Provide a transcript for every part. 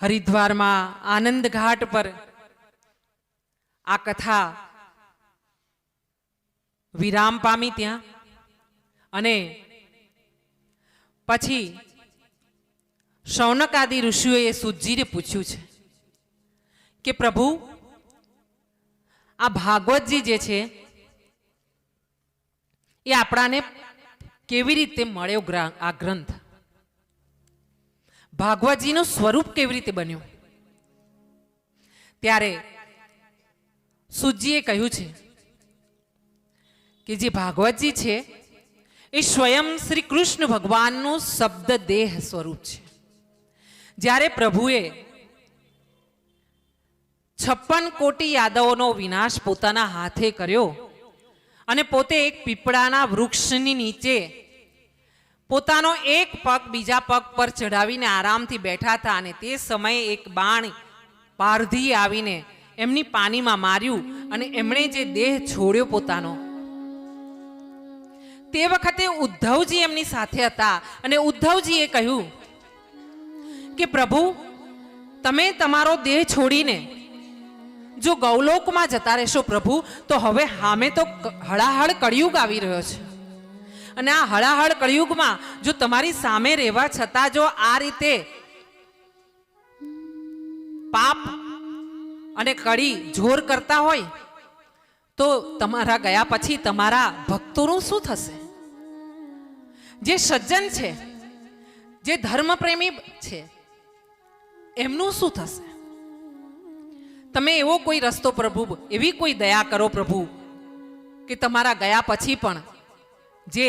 હરિદ્વારમાં આનંદ ઘાટ પર આ કથા વિરામ પામી ત્યાં, અને પછી શૌનક આદિ ઋષિઓએ સૂતજીને પૂછ્યું છે કે પ્રભુ, આ ભાગવતજી જે છે એ આપણાને કેવી રીતે મળ્યો આ ગ્રંથ? ભાગવતજીનું સ્વરૂપ કેવી રીતે બન્યું? ત્યારે સૂતજીએ કહ્યું છે કે જે ભાગવતજી છે એ સ્વયં શ્રી કૃષ્ણ ભગવાનનું શબ્દ દેહ સ્વરૂપ છે. જ્યારે પ્રભુએ 56 કોટી યાદવોનો વિનાશ પોતાના હાથે કર્યો અને પોતે એક પીપળાના વૃક્ષની નીચે પોતાનો એક પગ બીજા પગ પર ચઢાવીને આરામથી બેઠા હતા, અને તે સમયે એક બાણ પારધી આવીને એમની પાનીમાં માર્યું અને એમણે જે દેહ છોડ્યો પોતાનો, તે વખતે ઉદ્ધવજી એમની સાથે હતા. અને ઉદ્ધવજીએ કહ્યું કે પ્રભુ, તમે તમારો દેહ છોડીને જો ગૌલોકમાં જતા રહેશો પ્રભુ, તો હવે સામે તો હળાહળ કળિયુગ આવી રહ્યો છે, અને આ હળાહળ કળિયુગમાં જો તમારી સામે રહેવા છતાં જો આ રીતે પાપ અને કળી જોર કરતા હોય તો તમારા ગયા પછી તમારા ભક્તોનું શું થશે? જે સજ્જન છે, જે ધર્મપ્રેમી છે, એમનું શું થશે? તમે એવો કોઈ રસ્તો પ્રભુ, એવી કોઈ દયા કરો પ્રભુ કે તમારા ગયા પછી પણ જે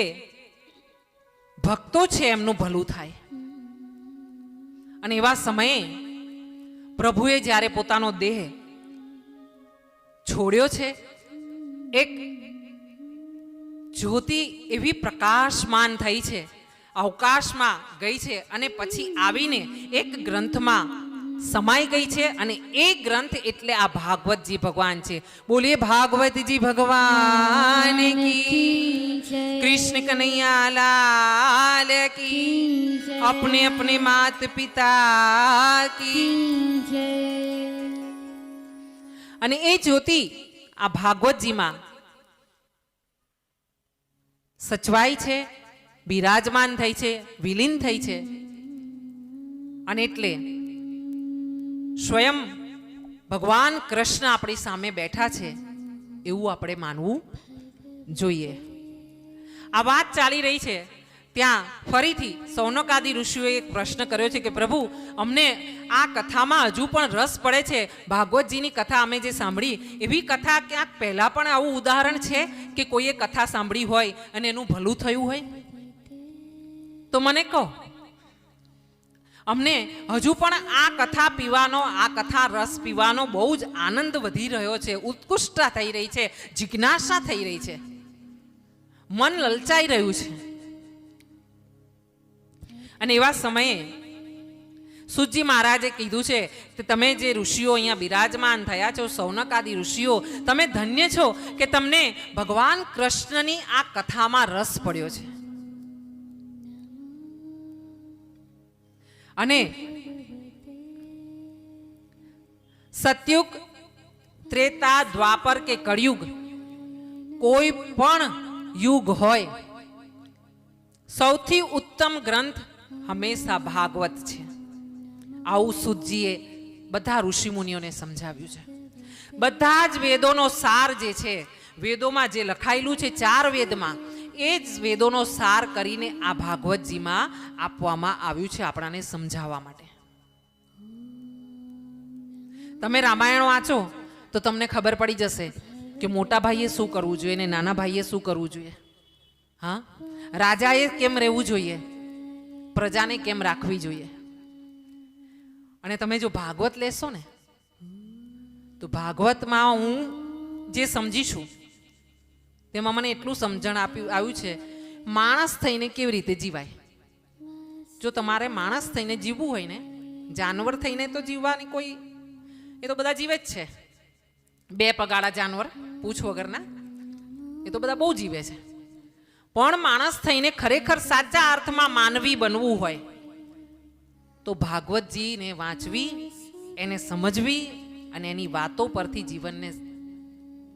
ભક્તો છે એમનું ભલું થાય. અને એવા સમયે પ્રભુએ જ્યારે પોતાનો દેહ છોડ્યો છે, એક જ્યોતિ એવી પ્રકાશમાન થઈ છે, અવકાશમાં ગઈ છે, અને પછી આવીને એક ગ્રંથમાં સમાઈ ગઈ છે, અને એ ગ્રંથ એટલે આ ભાગવતજી ભગવાન છે. બોલીએ ભાગવતજી ભગવાન કી, કૃષ્ણ કનૈયા લાલ કી, अपने अपने मात पिता की. અને એ જ્યોતિ આ ભાગવતજીમાં સચવાઈ છે, બિરાજમાન થઈ છે, વિલીન થઈ છે, અને એટલે સ્વયં ભગવાન કૃષ્ણ આપણી સામે બેઠા છે એવું આપણે માનવું જોઈએ. આ વાત ચાલી રહી છે ત્યાં ફરીથી શૌનક આદિ ઋષિઓએ એક પ્રશ્ન કર્યો છે કે પ્રભુ, અમને આ કથામાં હજુ પણ રસ પડે છે. ભાગવતજીની કથા અમે જે સાંભળી, એવી કથા ક્યાંક પહેલા પણ આવું ઉદાહરણ છે કે કોઈએ કથા સાંભળી હોય અને એનું ભલું થયું હોય? તો મને કહો. અમને હજુ પણ આ કથા પીવાનો, આ કથા રસ પીવાનો બહુ જ આનંદ વધી રહ્યો છે, ઉત્કૃષ્ટતા થઈ રહી છે, જિજ્ઞાસા થઈ રહી છે, મન લલચાઈ રહ્યું છે. અને એવા સમયે સૂતજી મહારાજે કીધું છે કે તમે જે ઋષિઓ અહીંયા બિરાજમાન થયા છો, શૌનક આદિ ઋષિઓ, તમે ધન્ય છો કે તમને ભગવાન કૃષ્ણની આ કથામાં રસ પડ્યો છે. અને સતયુગ, ત્રેતા, દ્વાપર કે કળિયુગ, કોઈ પણ યુગ હોય, સૌથી ઉત્તમ ગ્રંથ હંમેશા ભાગવત છે. આવું સૂતજીએ બધા ઋષિ મુનિઓને સમજાવ્યું છે. બધા જ વેદોનો સાર જે છે, વેદોમાં જે લખાયેલું છે 4 વેદમાં, એ જ વેદોનો સાર કરીને આ ભાગવતજીમાં આપવામાં આવ્યું છે આપણાને સમજાવવા માટે. તમે રામાયણ વાંચો તો તમને ખબર પડી જશે કે મોટા ભાઈએ શું કરવું જોઈએ ને નાના ભાઈએ શું કરવું જોઈએ. હા, રાજાએ કેમ રહેવું જોઈએ, પ્રજાને કેમ રાખવી જોઈએ. અને તમે જો ભાગવત લેશો ને તો ભાગવતમાં હું જે સમજીશું તેમાં મને એટલું સમજણ આવ્યું છે, માણસ થઈને કેવી રીતે જીવાય. જો તમારે માણસ થઈને જીવવું હોય ને, જાનવર થઈને તો જીવવાની કોઈ, એ તો બધા જીવે જ છે. 2 પગાળા જાનવર, પૂછ વગરના, એ તો બધા બહુ જીવે છે. પણ માણસ થઈને ખરેખર સાચા અર્થમાં માનવી બનવું હોય તો ભાગવતજીને વાંચવી, એને સમજવી અને એની વાતો પરથી જીવનને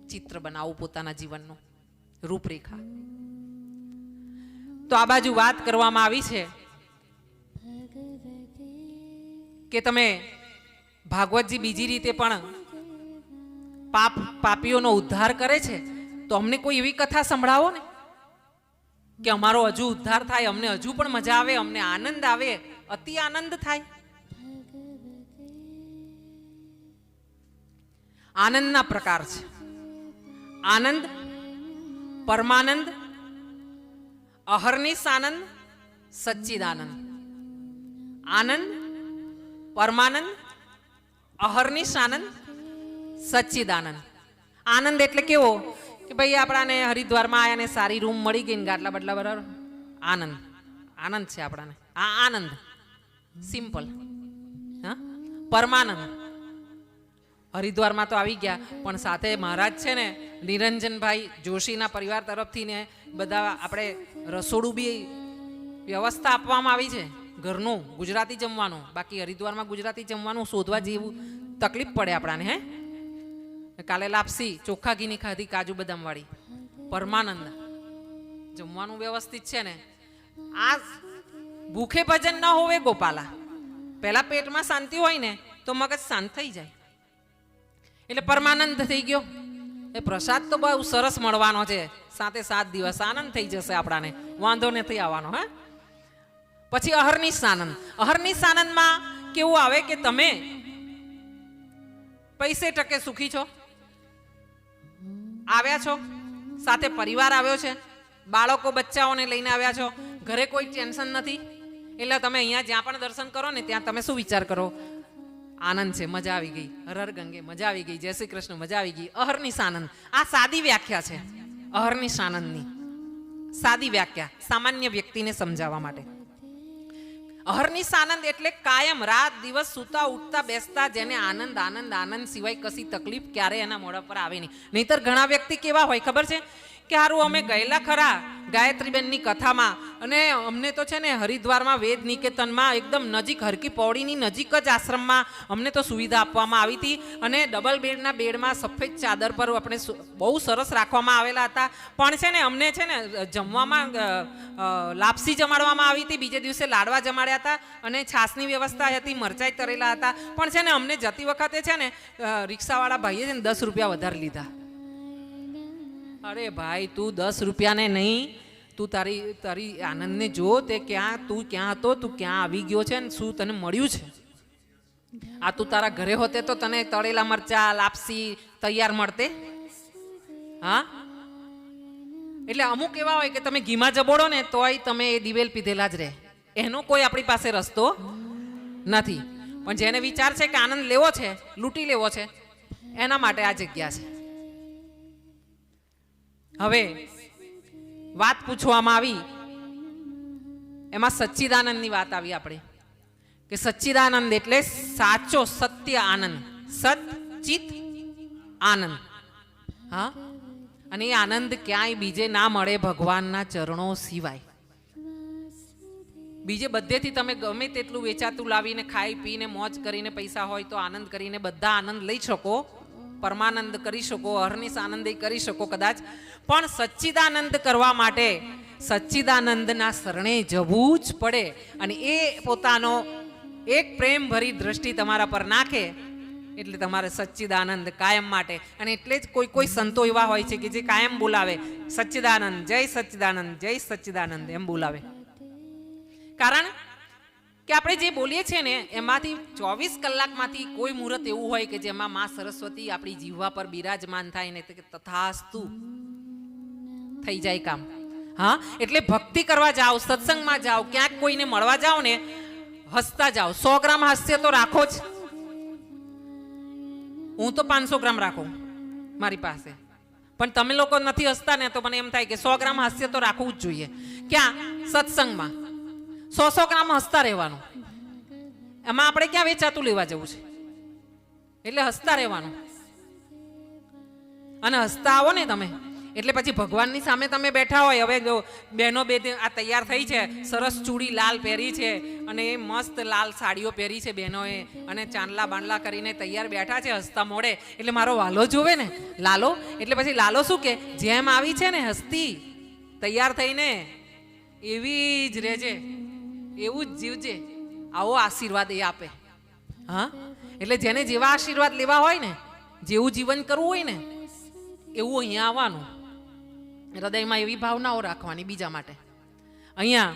ચિત્ર બનાવવું, પોતાના જીવનનું રૂપરેખા. તો આ બાજુ વાત કરવામાં આવી છે કે તમે ભાગવતજી બીજી રીતે પણ પાપીઓનો ઉદ્ધાર કરે છે, તો અમને કોઈ એવી કથા સંભળાવો ને કે અમારો હજુ ઉદ્ધાર થાય, અમને હજુ પણ મજા આવે, અમને આનંદ આવે, અતિ આનંદ થાય. આનંદના પ્રકાર છે: આનંદ, પરમાનંદ, અહર્નિશ આનંદ, સચ્ચિદાનંદ. આનંદ, પરમાનંદ, અહર્નિશ આનંદ, સચ્ચિદાનંદ. આનંદ એટલે કેવો કે ભાઈ આપણાને હરિદ્વારમાં આયા ને સારી રૂમ મળી ગઈ ને ગાટલા બટલા બરાબર, આનંદ. આનંદ છે આપણાને, આ આનંદ સિમ્પલ. હા, પરમાનંદ હરિદ્વારમાં તો આવી ગયા, પણ સાથે મહારાજ છે ને નિરંજનભાઈ જોશીના પરિવાર તરફથી ને બધા આપણે રસોડું બી વ્યવસ્થા આપવામાં આવી છે, ઘરનું ગુજરાતી જમવાનું. બાકી હરિદ્વારમાં ગુજરાતી જમવાનું શોધવા જેવું તકલીફ પડે આપણાને. હે, કાલે લાપસી ચોખ્ખા ઘીની ખાધી, કાજુ બદામ વાળી. પરમાનંદ જમવાનું વ્યવસ્થિત છે ને. આ ભૂખે ભજન ન હોવે ગોપાલા. પહેલા પેટમાં શાંતિ હોય ને તો મગજ શાંત થઈ જાય, એટલે પરમાનંદ થઈ ગયો. એ પ્રસાદ તો બહુ સરસ મળવાનો છે, 7 દિવસ આનંદ થઈ જશે આપણાને, વાંધો નથી આવવાનો. હા, પછી અહર્નિશ આનંદ. અહર્નિશ આનંદમાં કેવું આવે કે તમે પૈસે ટકે સુખી છો, આવ્યા છો, સાથે પરિવાર આવ્યો છે, બાળકો બચ્ચાઓને લઈને આવ્યા છો, ઘરે કોઈ ટેન્શન નથી, એટલે તમે અહીંયા જ્યાં પણ દર્શન કરો ને ત્યાં તમે શું વિચાર કરો? આનંદ છે, મજા આવી ગઈ, હર હર ગંગે મજા આવી ગઈ, જય શ્રી કૃષ્ણ મજા આવી ગઈ. અહર્નિશ આનંદ, આ સાદી વ્યાખ્યા છે અહર્નિશ આનંદની. સાદી વ્યાખ્યા સામાન્ય વ્યક્તિને સમજાવવા માટે. અહર્નિશ આનંદ એટલે કાયમ રાત દિવસ સૂતા ઉઠતા બેસતા જેને આનંદ આનંદ આનંદ સિવાય કશી તકલીફ ક્યારે એના મોઢા પર આવે નહીં. નહીતર ઘણા વ્યક્તિ કેવા હોય ખબર છે કે હારું અમે ગયેલા ખરા ગાયત્રીબેનની કથામાં, અને અમને તો છે ને હરિદ્વારમાં વેદ નિકેતનમાં એકદમ નજીક, હરકી પૌડીની નજીક જ આશ્રમમાં અમને તો સુવિધા આપવામાં આવી હતી, અને ડબલ બેડના બેડમાં સફેદ ચાદર પર આપણે બહુ સરસ રાખવામાં આવેલા હતા. પણ છે ને અમને છે ને જમવામાં લાપસી જમાડવામાં આવી હતી, બીજે દિવસે લાડવા જમાડ્યા હતા, અને છાસની વ્યવસ્થા હતી, મરચાઈ તરેલા હતા. પણ છે ને અમને જતી વખતે છે ને રિક્ષાવાળા ભાઈએ છે ને 10 રૂપિયા વધારે લીધા. અરે ભાઈ, તું 10 રૂપિયાને નહીં, તું તારી આનંદને જો, તે તું ક્યાં હતો, તું ક્યાં આવી ગયો છે ને શું તને મળ્યું છે. આ તું તારા ઘરે હોતે તો તને તળેલા મરચા લાપસી તૈયાર મળતે. હા, એટલે અમુક એવા હોય કે તમે ઘીમાં જબોડો ને તોય તમે એ દિવેલ પીધેલા જ રહે, એનો કોઈ આપણી પાસે રસ્તો નથી. પણ જેને વિચાર છે કે આનંદ લેવો છે, લૂંટી લેવો છે, એના માટે આ જગ્યા છે. હવે વાત પૂછવામાં આવી, એમાં સચ્ચિદાનંદની વાત આવી આપણે કે સચ્ચિદાનંદ એટલે સાચો સત્ય આનંદ, સચ્ચિત આનંદ. હા, અને એ આનંદ ક્યાંય બીજે ના મળે ભગવાનના ચરણો સિવાય. બીજે બધેથી તમે ગમે તેટલું વેચાતું લાવીને ખાઈ પીને મોજ કરીને પૈસા હોય તો આનંદ કરીને બધા આનંદ લઈ શકો, પરમાનંદ કરી શકો, અહર્નિશ આનંદ કરી શકો કદાચ, પણ સચ્ચિદાનંદ કરવા માટે સચ્ચિદાનંદના શરણે જવું જ પડે. અને એ પોતાનો એક પ્રેમ ભરી દ્રષ્ટિ તમારા પર નાખે એટલે તમારે સચ્ચિદાનંદ કાયમ માટે. અને એટલે જ કોઈ સંતો એવા હોય છે કે જે કાયમ બોલાવે સચ્ચિદાનંદ, જય સચ્ચિદાનંદ, જય સચ્ચિદાનંદ એમ બોલાવે. કારણ કે આપણે જે બોલીએ છીએ ને એમાંથી 24 કલાકમાંથી કોઈ મુહૂર્ત એવું હોય કે જેમાં માં સરસ્વતી આપણી જીહવા પર બિરાજમાન થાય ને તથાસ્તુ થઈ જાય કામ. હા, એટલે ભક્તિ કરવા જાઓ, સત્સંગમાં જાઓ, ક્યાંક કોઈને મળવા જાઓ ને હસતા જાઓ. 100 ગ્રામ હાસ્ય તો રાખો જ. હું તો 500 ગ્રામ રાખું મારી પાસે, પણ તમે લોકો નથી હસતા ને તો મને એમ થાય કે 100 ગ્રામ હાસ્ય તો રાખવું જ જોઈએ. ક્યાં? સત્સંગમાં 100 ગ્રામ હસતા રહેવાનું. એમાં આપણે ક્યાં વેચાતું લેવા જવું છે? એટલે હસતા રહેવાનું. અને હસતા આવો ને તમે એટલે પછી ભગવાનની સામે તમે બેઠા હોય, હવે જો બહેનો બે આ તૈયાર થઈ છે, સરસ ચૂડી લાલ પહેરી છે અને એ મસ્ત લાલ સાડીઓ પહેરી છે બહેનોએ, અને ચાંદલા બાંડલા કરીને તૈયાર બેઠા છે હસતા મોડે, એટલે મારો વાલો જોવે ને, લાલો, એટલે પછી લાલો શું કે, જેમ આવી છે ને હસતી તૈયાર થઈને એવી જ રહેજે, એવું જ જીવજે, આવો આશીર્વાદ એ આપે. હા, એટલે જેને જેવા આશીર્વાદ લેવા હોય ને, જેવું જીવન કરવું હોય ને, એવું અહીંયા આવવાનું, હૃદયમાં એવી ભાવનાઓ રાખવાની બીજા માટે. અહીંયા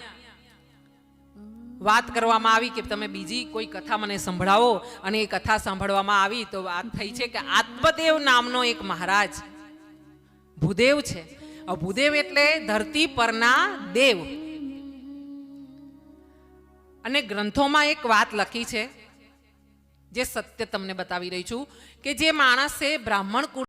વાત કરવામાં આવી કે તમે બીજી કોઈ કથા મને સંભળાવો, અને એ કથા સાંભળવામાં આવી તો વાત થઈ છે કે આત્મદેવ નામનો એક મહારાજ ભૂદેવ છે. ભૂદેવ એટલે ધરતી પરના દેવ. અને ગ્રંથોમાં એક વાત લખી છે જે સત્ય તમને બતાવી રહી છું, કે જે માણસે બ્રાહ્મણ